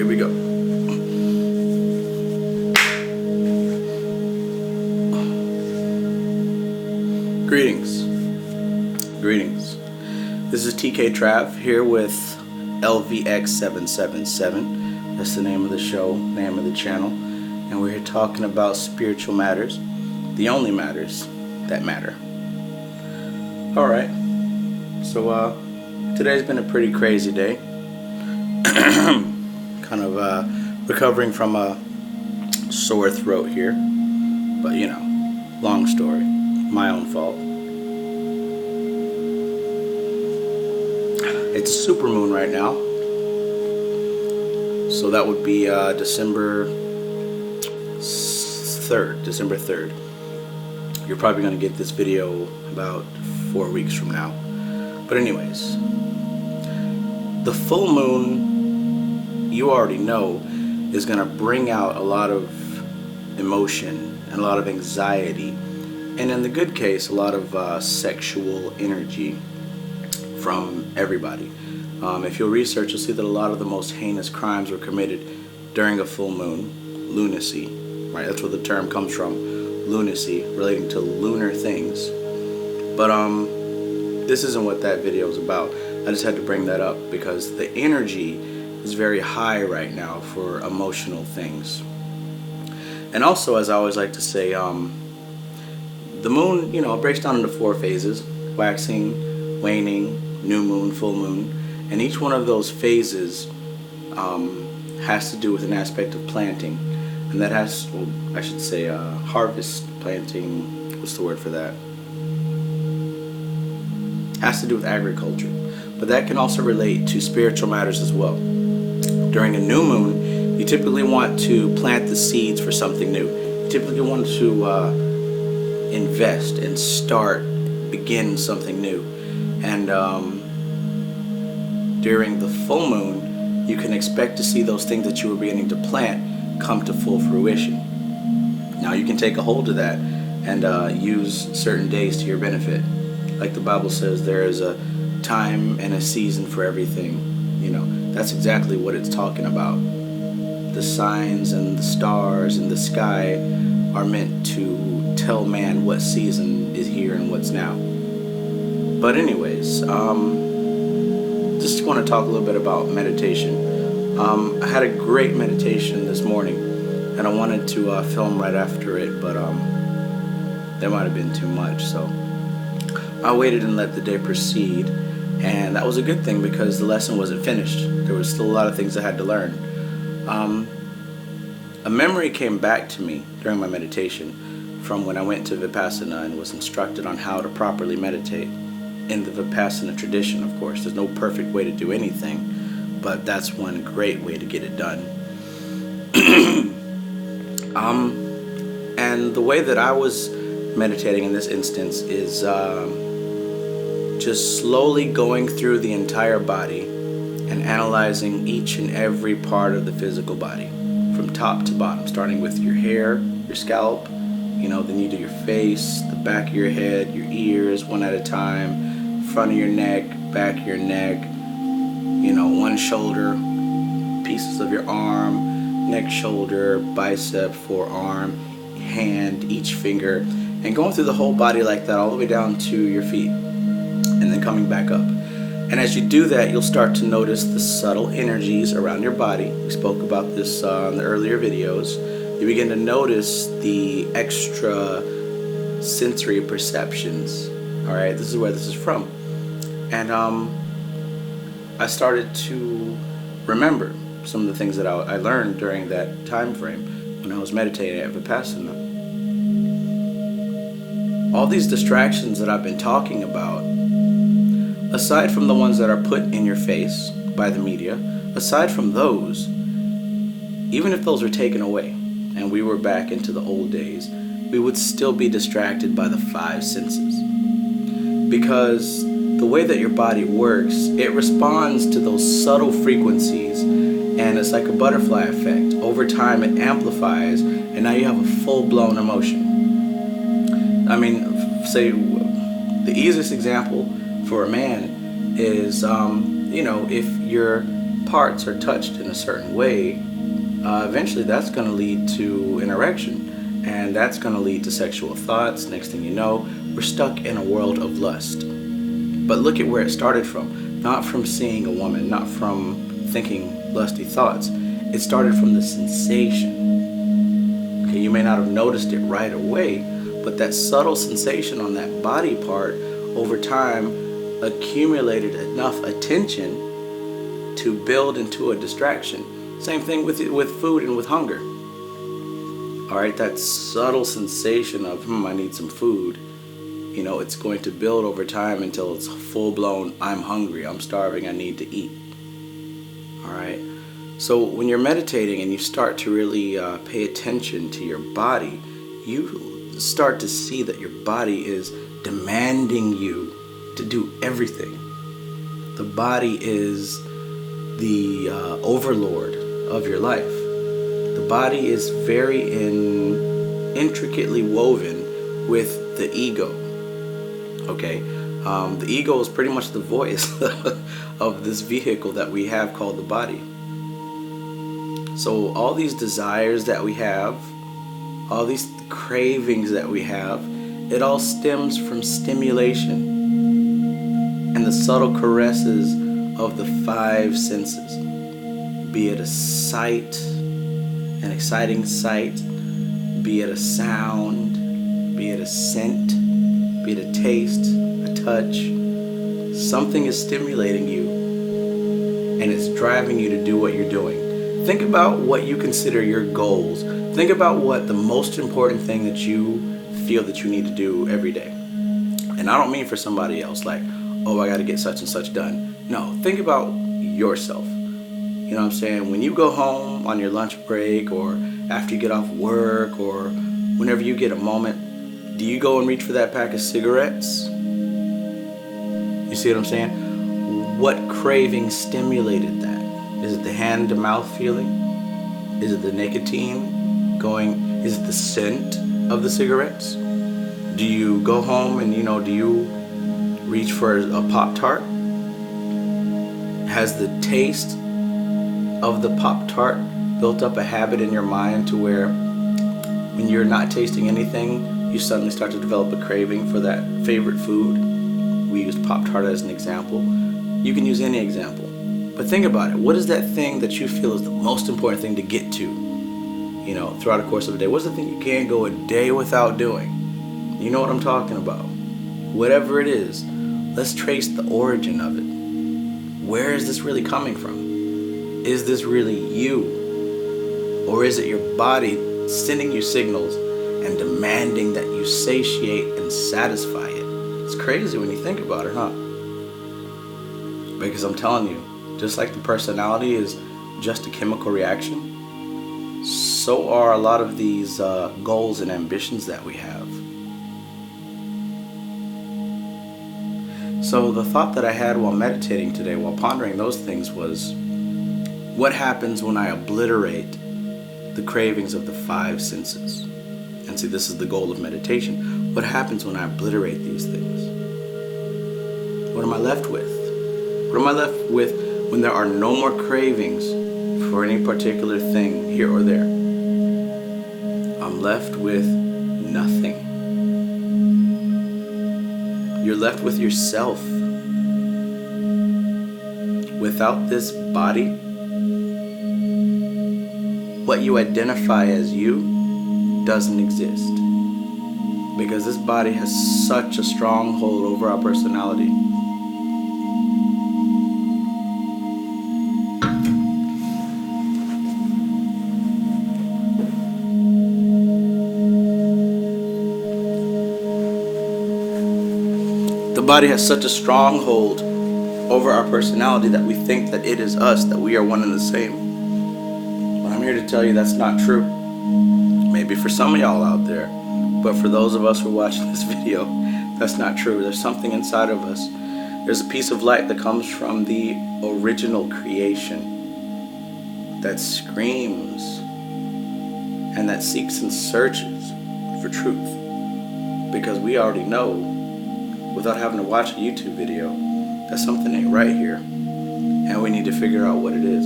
Here we go. Greetings. This is TKTRAV here with LVX777. That's the name of the show, name of the channel. And we're here talking about spiritual matters, the only matters that matter. Alright, so today's been a pretty crazy day. Kind of recovering from a sore throat here. But you know, long story. My own fault. It's a supermoon right now. So that would be December 3rd. You're probably going to get this video about 4 weeks from now. But anyways, the full moon, you already know, is going to bring out a lot of emotion and a lot of anxiety, and in the good case, a lot of sexual energy from everybody. If you'll research, you'll see that a lot of the most heinous crimes were committed during a full moon, lunacy, right? That's where the term comes from, lunacy, relating to lunar things. But this isn't what that video is about. I just had to bring that up because the energy is very high right now for emotional things. And also, as I always like to say, the moon, you know, it breaks down into 4 phases: waxing, waning, new moon, full moon. And each one of those phases has to do with an aspect of planting. And that has, well, I should say, harvest, planting, what's the word for that? Has to do with agriculture. But that can also relate to spiritual matters as well. During a new moon, you typically want to plant the seeds for something new. You typically want to invest and begin something new. And during the full moon, you can expect to see those things that you were beginning to plant come to full fruition. Now you can take a hold of that and use certain days to your benefit. Like the Bible says, there is a time and a season for everything. You know, that's exactly what it's talking about. The signs and the stars in the sky are meant to tell man what season is here and what's now. But anyways, just want to talk a little bit about meditation. I had a great meditation this morning, and I wanted to film right after it, but that might have been too much, so I waited and let the day proceed, and that was a good thing because the lesson wasn't finished. There was still a lot of things I had to learn. A memory came back to me during my meditation from when I went to Vipassana and was instructed on how to properly meditate. In the Vipassana tradition, of course, there's no perfect way to do anything, but that's one great way to get it done. And the way that I was meditating in this instance is just slowly going through the entire body and analyzing each and every part of the physical body from top to bottom, starting with your hair, your scalp, you know, then you do your face, the back of your head, your ears, one at a time, front of your neck, back of your neck, you know, one shoulder, pieces of your arm, neck, shoulder, bicep, forearm, hand, each finger, and going through the whole body like that all the way down to your feet, and then coming back up. And as you do that, you'll start to notice the subtle energies around your body. We spoke about this in the earlier videos. You begin to notice the extra sensory perceptions. All right, this is where this is from. And I started to remember some of the things that I learned during that time frame when I was meditating at Vipassana. All these distractions that I've been talking about, aside from the ones that are put in your face by the media, aside from those, even if those were taken away and we were back into the old days, we would still be distracted by the 5 senses. Because the way that your body works, it responds to those subtle frequencies, and it's like a butterfly effect. Over time it amplifies, and now you have a full-blown emotion. I mean, say the easiest example for a man is, you know, if you're parts are touched in a certain way, eventually that's going to lead to an erection. And that's going to lead to sexual thoughts. Next thing you know, we're stuck in a world of lust. But look at where it started from. Not from seeing a woman, not from thinking lusty thoughts. It started from the sensation. Okay, you may not have noticed it right away, but that subtle sensation on that body part over time accumulated enough attention to build into a distraction. Same thing with food and with hunger. Alright, that subtle sensation of, I need some food, it's going to build over time until it's full-blown, I'm hungry, I'm starving, I need to eat. Alright, so when you're meditating and you start to really pay attention to your body, you start to see that your body is demanding you to do everything. The body is the overlord of your life. The body is very intricately woven with the ego. Okay, the ego is pretty much the voice of this vehicle that we have called the body. So all these desires that we have, all these cravings that we have, it all stems from stimulation and the subtle caresses of the five senses. Be it a sight, an exciting sight, be it a sound, be it a scent, be it a taste, a touch. Something is stimulating you and it's driving you to do what you're doing. Think about what you consider your goals. Think about what the most important thing that you feel that you need to do every day. And I don't mean for somebody else, like, oh, I got to get such and such done. No, think about yourself. You know what I'm saying? When you go home on your lunch break or after you get off work or whenever you get a moment, do you go and reach for that pack of cigarettes? You see what I'm saying? What craving stimulated that? Is it the hand-to-mouth feeling? Is it the nicotine going? Is it the scent of the cigarettes? Do you go home and, do you reach for a Pop-Tart? Has the taste of the Pop-Tart built up a habit in your mind to where when you're not tasting anything, you suddenly start to develop a craving for that favorite food? We used Pop-Tart as an example. You can use any example. But think about it. What is that thing that you feel is the most important thing to get to, throughout the course of a day? What's the thing you can't go a day without doing? You know what I'm talking about. Whatever it is, let's trace the origin of it. Where is this really coming from? Is this really you? Or is it your body sending you signals and demanding that you satiate and satisfy it? It's crazy when you think about it, huh? Because I'm telling you, just like the personality is just a chemical reaction, so are a lot of these goals and ambitions that we have. So the thought that I had while meditating today, while pondering those things, was what happens when I obliterate the cravings of the five senses? And see, this is the goal of meditation. What happens when I obliterate these things? What am I left with? What am I left with when there are no more cravings for any particular thing here or there? I'm left with nothing. You're left with yourself. Without this body, what you identify as you doesn't exist. Because this body has such a strong hold over our personality. The body has such a strong hold over our personality that we think that it is us, that we are one and the same. But I'm here to tell you that's not true. Maybe for some of y'all out there, but for those of us who are watching this video, that's not true. There's something inside of us. There's a piece of light that comes from the original creation that screams and that seeks and searches for truth. Because we already know, without having to watch a YouTube video, that something ain't right here. and we need to figure out what it is.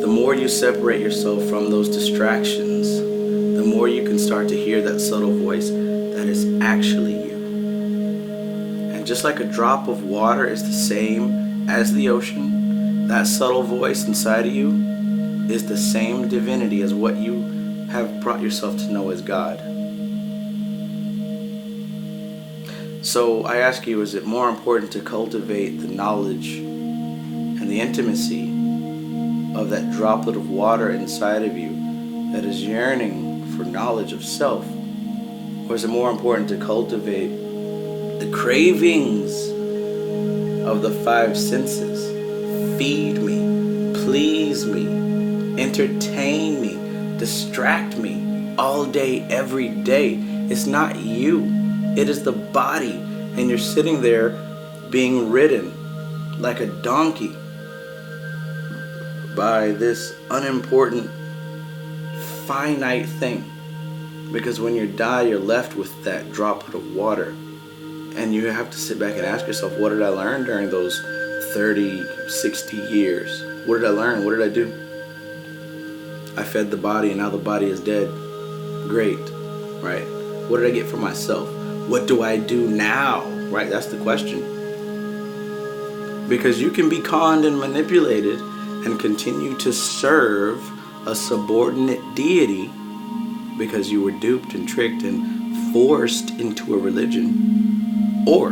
The more you separate yourself from those distractions, the more you can start to hear that subtle voice that is actually you. And just like a drop of water is the same as the ocean, that subtle voice inside of you is the same divinity as what you have brought yourself to know as God. So I ask you, is it more important to cultivate the knowledge and the intimacy of that droplet of water inside of you that is yearning for knowledge of self? Or is it more important to cultivate the cravings of the five senses? Feed me, please me, entertain me, distract me all day, every day. It's not you. It is the body. And you're sitting there being ridden like a donkey by this unimportant, finite thing. Because when you die, you're left with that droplet of water. And you have to sit back and ask yourself, what did I learn during those 30, 60 years? What did I learn? What did I do? I fed the body and now the body is dead. Great, right? What did I get for myself? What do I do now? Right, that's the question. Because you can be conned and manipulated and continue to serve a subordinate deity because you were duped and tricked and forced into a religion. Or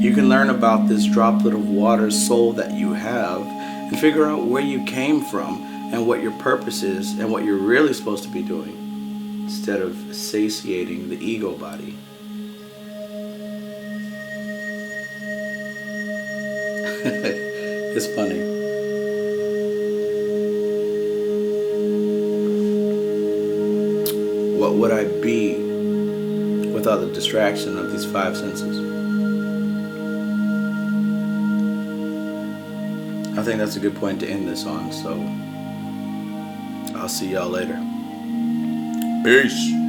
you can learn about this droplet of water soul that you have and figure out where you came from and what your purpose is and what you're really supposed to be doing instead of satiating the ego body. It's funny. What would I be without the distraction of these five senses? I think that's a good point to end this on, so I'll see y'all later. Peace.